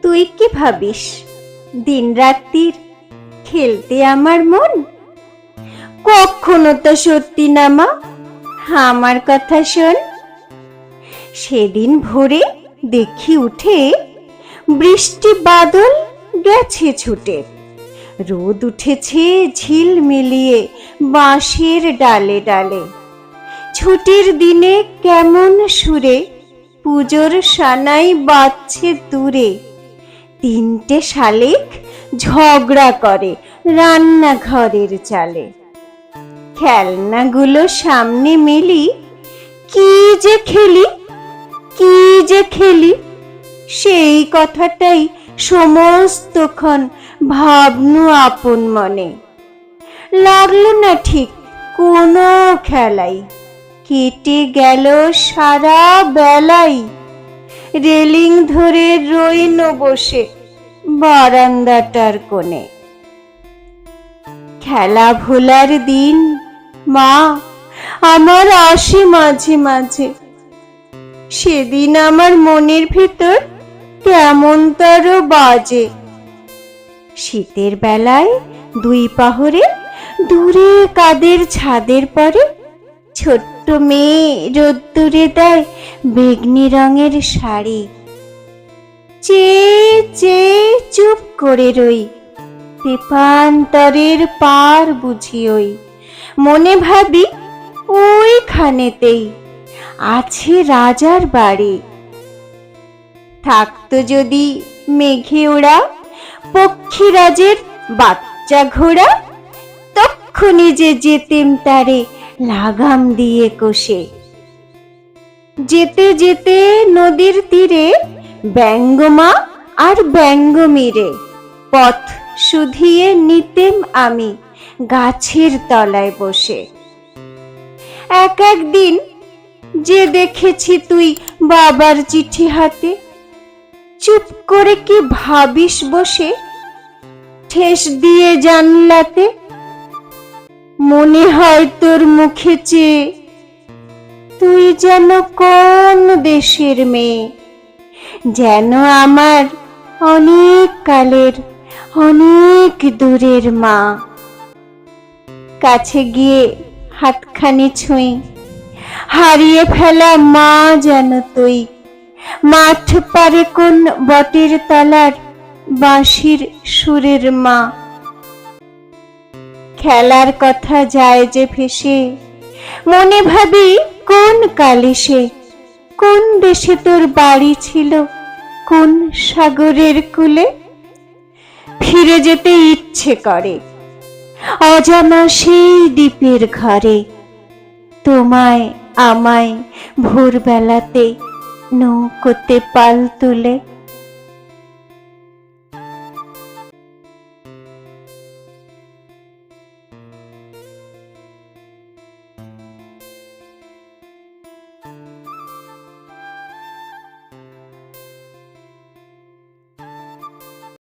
তুই কি ভাবিস দিন রাত্রির খেলতে আমার মন? কখনো তো সত্যি না মা, আমার কথা শোন। সেদিন ভোরে দেখি উঠে বৃষ্টি বাদল গেছে ছুটে, রোদ উঠেছে ঝিল মিলিয়ে বাঁশের ডালে ডালে। ছুটির দিনে কেমন সুরে পুজোর সানাই বাজছে দূরে। তিনটে শালিক ঝগড়া করে রান্নাঘরের চালে। খেলনাগুলো সামনে মেলি, কি যে খেলি কি যে খেলি, সেই কথাটাই সমস্তক্ষণ ভাবনু আপন মনে। লাগলো না ঠিক কোনো খেলাই, কেটে গেল সারা বেলাই। রেলিং ধরে রইল বসে বারান্দাটার কোণে। খেলা ভোলার দিন মা আমার আসে মাঝে মাঝে। সেদিন আমার মনের ভিতর কেমন তার বাজে। শীতের বেলায় দুই পাহরে দূরে কাদের ছাদের পরে ছোট্ট মেয়ে রোদ্দুরে দেয় বেগনি রঙের শাড়ি। চেয়ে চেয়ে চুপ করে রই, তেপান্তরের পার বুঝি ওই। মনে ভাবি ওইখানেতেই আছে রাজার বাড়ি। থাকতো যদি মেঘে ওড়া পক্ষীরাজের বাচ্চা ঘোড়া, তক্ষুনি যে যেতেম তারে লাগাম দিয়ে কষে। যেতে যেতে নদীর তীরে ব্যঙ্গমা আর ব্যঙ্গমীরে পথ শুধিয়ে নিতেম আমি গাছের তলায় বসে। এক একদিন যে দেখেছি তুই বাবার চিঠি হাতে, চুপ করে কি ভাবিস বসে ঠেস দিয়ে জানলাতে। মনে হয় তোর মুখে চেয়ে তুই যেন কোন দেশের মেয়ে, যেন আমার অনেক কালের অনেক দূরের মা। কাছে গিয়ে হাতখানি ছুঁই, হারিয়ে ফেলা মা যেন তুই। মাঠ পারে কোন বটের তলার বাঁশির সুরের মা। খেলার কথা যায় যে ভেসে, মনে ভাবি কোন কালে সে, কোন দেশে তোর বাড়ি ছিল, কোন সাগরের কূলে। ফিরে যেতে ইচ্ছে করে অজানা সেই দ্বীপের ঘরে। তোমায় আমায় ভোরবেলাতে নৌকোতে পাল তুলে